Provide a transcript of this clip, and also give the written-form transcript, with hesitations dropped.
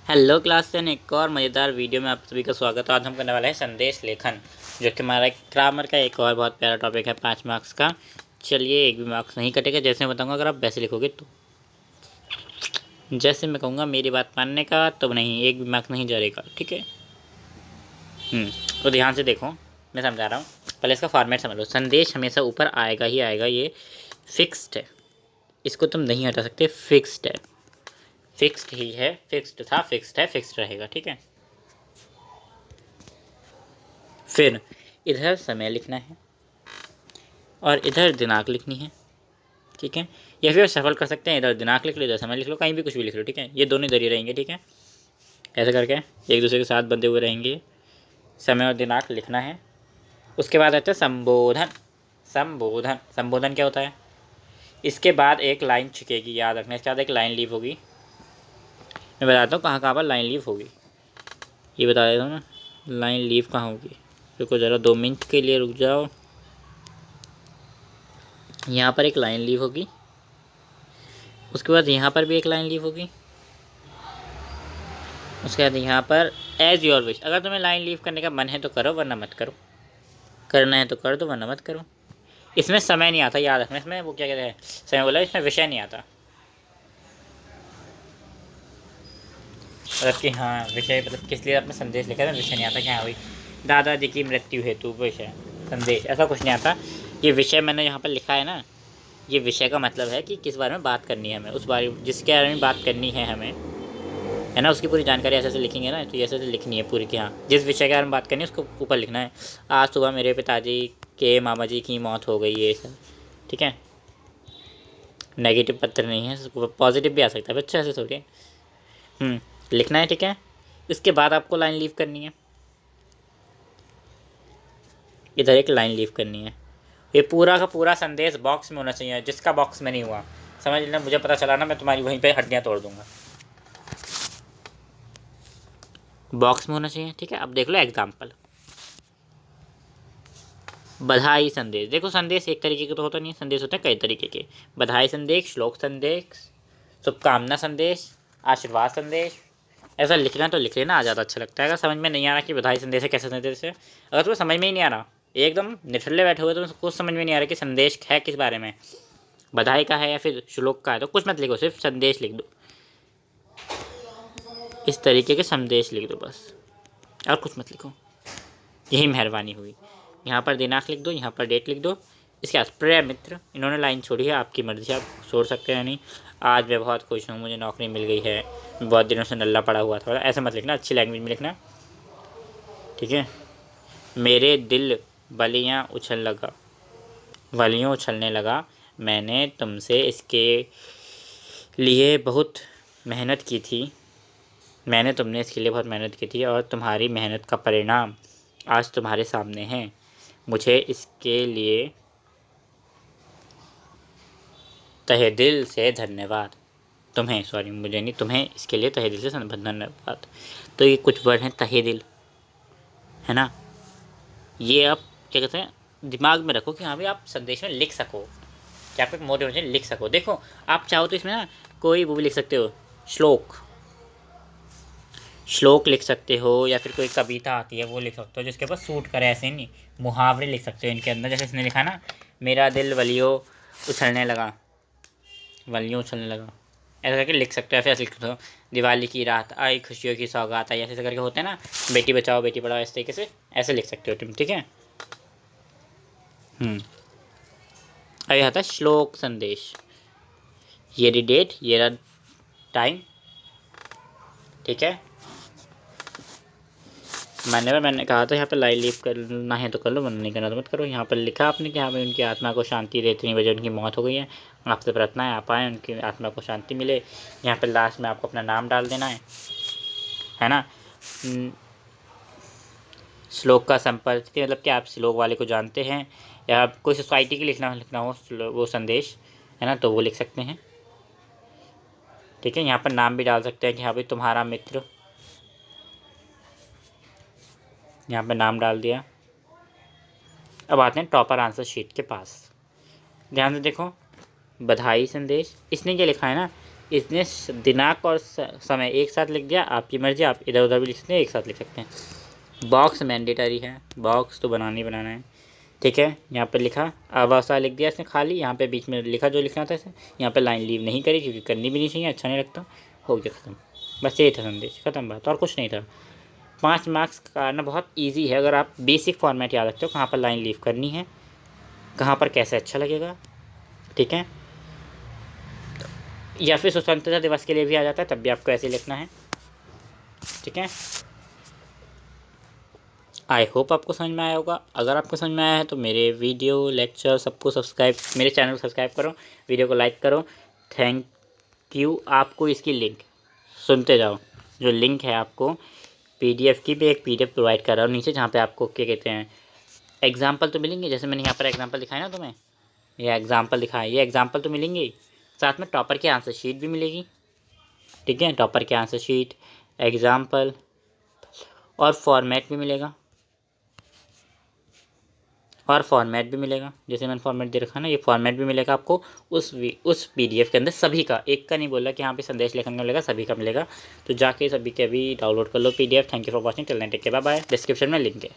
Hello class 10 एक और मज़ेदार वीडियो में आप सभी का स्वागत है। आज हम करने वाले हैं संदेश लेखन, जो कि हमारा ग्रामर का एक और बहुत प्यारा टॉपिक है 5 मार्क्स का। चलिए, एक भी मार्क्स नहीं कटेगा जैसे मैं बताऊंगा, अगर आप वैसे लिखोगे तो। जैसे मैं कहूँगा मेरी बात मानने का तो नहीं, एक भी मार्क्स नहीं जाएगा, ठीक है। तो ध्यान से देखो, मैं समझा रहा हूँ। पहले इसका फॉर्मेट समझ लो। संदेश हमेशा ऊपर आएगा ही आएगा, ये फिक्स्ड है, इसको तुम नहीं हटा सकते। फिक्स्ड है, फिक्स्ड ही है, फिक्स्ड था, फिक्स्ड है, फिक्स्ड रहेगा, ठीक है। फिर इधर समय लिखना है और इधर दिनांक लिखनी है, ठीक है। या फिर सफल कर सकते हैं, इधर दिनांक लिख लो, इधर समय लिख लो, कहीं भी कुछ भी लिख लो, ठीक है। ये दोनों इधर ही रहेंगे, ठीक है। ऐसे करके एक दूसरे के साथ बंधे हुए रहेंगे। समय और दिनांक लिखना है। उसके बाद आता है संबोधन। संबोधन, संबोधन क्या होता है? इसके बाद एक लाइन छिकेगी, याद रखना। इसके बाद एक लाइन लीव होगी। मैं बताता हूँ कहाँ कहाँ पर लाइन लीव होगी, ये बता देता हूँ ना। लाइन लीव कहाँ होगी, रुको ज़रा 2 मिनट के लिए रुक जाओ। यहाँ पर एक लाइन लीव होगी, उसके बाद यहाँ पर भी एक लाइन लीव होगी, उसके बाद यहाँ पर एज योर विश। अगर तुम्हें लाइन लीव करने का मन है तो करो, वरना मत करो। करना है तो कर दो, वरना मत करो। इसमें समय नहीं आता, याद रखना। इसमें वो क्या कहते हैं, समय बोला, इसमें विषय नहीं आता। मतलब कि हाँ विषय, मतलब किस लिए आपने संदेश लिखा है, विषय नहीं आता कि हाँ भाई दादाजी की मृत्यु हेतु विषय संदेश, ऐसा कुछ नहीं आता। ये विषय मैंने यहाँ पर लिखा है ना, ये विषय का मतलब है कि किस बारे में बात करनी है हमें, उस बारे जिसके बारे में बात करनी है हमें, है ना, उसकी पूरी जानकारी ऐसे ऐसे लिखेंगे ना, तो ऐसे ऐसे लिखनी है पूरी कि हाँ जिस विषय के बारे में बात करनी है उसको ऊपर लिखना है। आज सुबह मेरे पिताजी के मामा जी की मौत हो गई, ये सब, ठीक है। नेगेटिव पत्र नहीं है, पॉजिटिव भी आ सकता है बच्चा, ऐसे थोड़ी लिखना है, ठीक है। इसके बाद आपको लाइन लीव करनी है, इधर एक लाइन लीव करनी है। ये पूरा का पूरा संदेश बॉक्स में होना चाहिए, जिसका बॉक्स में नहीं हुआ समझ लेना, मुझे पता चला ना, मैं तुम्हारी वहीं पे हड्डियाँ तोड़ दूंगा। बॉक्स में होना चाहिए, ठीक है। अब देख लो एग्जाम्पल। बधाई संदेश। देखो संदेश एक तरीके का तो होता नहीं है, संदेश होता है कई तरीके के। बधाई संदेश, श्लोक संदेश, शुभकामना संदेश, आशीर्वाद संदेश। ऐसा लिखना तो लिख लेना, आ ज़्यादा अच्छा लगता है। अगर समझ में नहीं आ रहा कि बधाई संदेश है कैसे संदेश है, अगर तुम्हें समझ में ही नहीं आ रहा, एकदम निठल्ले बैठे हुए, तो कुछ समझ में नहीं आ रहा कि संदेश है किस बारे में, बधाई का है या फिर श्लोक का है, तो कुछ मत लिखो, सिर्फ संदेश लिख दो। इस तरीके के संदेश लिख दो बस, और कुछ मत लिखो, यही मेहरबानी हुई। यहाँ पर दिनांक लिख दो, यहाँ पर डेट लिख दो। इसके बाद प्रिय मित्र, इन्होंने लाइन छोड़ी है, आपकी मर्ज़ी, आप छोड़ सकते हैं नहीं। आज मैं बहुत खुश हूँ, मुझे नौकरी मिल गई है, मैं बहुत दिनों से नल्ला पड़ा हुआ था, ऐसा मत लिखना, अच्छी लैंग्वेज में लिखना, ठीक है। मेरे दिल बलियाँ उछल लगा, बलियों उछलने लगा, मैंने तुमसे इसके लिए बहुत मेहनत की थी, मैंने तुमने इसके लिए बहुत मेहनत की थी, और तुम्हारी मेहनत का परिणाम आज तुम्हारे सामने है। मुझे इसके लिए तहे दिल से धन्यवाद। तुम्हें, सॉरी मुझे नहीं, तुम्हें इसके लिए तहे दिल से धन्यवाद। तो ये कुछ वर्ड हैं तहे दिल, है ना। ये आप क्या कहते हैं, दिमाग में रखो कि हाँ भाई आप संदेश में लिख सको, कि आप एक मोटिवेशन लिख सको। देखो आप चाहो तो इसमें ना कोई वो भी लिख सकते हो, श्लोक, श्लोक लिख सकते हो, या फिर कोई कविता आती है वो लिख सकते हो जिसके ऊपर सूट करे, ऐसे नहीं। मुहावरे लिख सकते हो इनके अंदर, जैसे इसने लिखा ना, मेरा दिल वलियों उछलने लगा, वलियों उछलने लगा, ऐसा करके लिख सकते हो। ऐसे लिख सकते हो, दिवाली की रात आई, खुशियों की सौगात आई, ऐसे करके होते हैं ना, बेटी बचाओ बेटी पढ़ाओ, इस तरीके से ऐसे लिख सकते हो तुम, ठीक है। अब आता है श्लोक संदेश। ये रही डेट, ये रहा टाइम, ठीक है। मैंने कहा था यहाँ पर लाइन लीव करना है तो कर लो, वरना नहीं करना तो मत करो। यहाँ पर लिखा आपने कि हाँ भाई उनकी आत्मा को शांति दे, 3 बजे उनकी मौत हो गई है, आपसे प्रार्थना है आप आएँ, उनकी आत्मा को शांति मिले। यहाँ पर लास्ट में आपको अपना नाम डाल देना है ना। श्लोक का संपर्क, मतलब कि आप श्लोक वाले को जानते हैं, या कोई सोसाइटी की लिखना हो वो संदेश, है ना, तो वो लिख सकते हैं, ठीक है। यहाँ पर नाम भी डाल सकते हैं कि हाँ भाई तुम्हारा मित्र, यहाँ पे नाम डाल दिया। अब आते हैं टॉपर आंसर शीट के पास। ध्यान से देखो, बधाई संदेश, इसने क्या लिखा है ना, इसने दिनांक और समय एक साथ लिख दिया, आपकी मर्जी, आप इधर उधर भी लिख सकते हैं, एक साथ लिख सकते हैं। बॉक्स मैंडेटरी है, बॉक्स तो बनाना ही बनाना है, ठीक है। यहाँ पर लिखा अवस्था लिख दिया इसने खाली, यहाँ पे बीच में लिखा जो लिखना था इसे, यहाँ पे लाइन लीव नहीं करी क्योंकि करनी भी नहीं चाहिए, अच्छा नहीं लगता। हो गया ख़त्म, बस यही था संदेश, ख़त्म बात, और कुछ नहीं था। 5 मार्क्स का आना बहुत ईजी है अगर आप बेसिक फॉर्मेट याद रखते हो, कहाँ पर लाइन लीव करनी है, कहाँ पर कैसे अच्छा लगेगा, ठीक है। या फिर स्वतंत्रता दिवस के लिए भी आ जाता है, तब भी आपको ऐसे लिखना है, ठीक है। आई होप आपको समझ में आया होगा। अगर आपको समझ में आया है तो मेरे वीडियो लेक्चर सबको सब्सक्राइब, मेरे चैनल को सब्सक्राइब करो, वीडियो को लाइक करो। Thank you. आपको इसकी लिंक सुनते जाओ, जो लिंक है आपको पीडीएफ की भी एक पीडीएफ प्रोवाइड कर रहा हूँ नीचे, जहाँ पे आपको क्या कहते हैं एग्जाम्पल तो मिलेंगे, जैसे मैंने यहाँ पर एग्जाम्पल दिखाया ना तुम्हें, ये एग्जाम्पल दिखाया, ये एग्जाम्पल तो मिलेंगे, साथ में टॉपर की आंसर शीट भी मिलेगी, ठीक है। टॉपर की आंसर शीट, एग्जाम्पल और फॉर्मेट भी मिलेगा, और फॉर्मेट भी मिलेगा, जैसे मैंने फॉर्मेट दे रखा है ना, ये फॉर्मेट भी मिलेगा आपको उस पीडीएफ के अंदर, सभी का, एक का नहीं बोला कि यहाँ पे संदेश लेखन का मिलेगा, सभी का मिलेगा। तो जाके सभी के अभी डाउनलोड कर लो PDF. Thank you for watching, till then take care, bye bye. Description में लिंक है।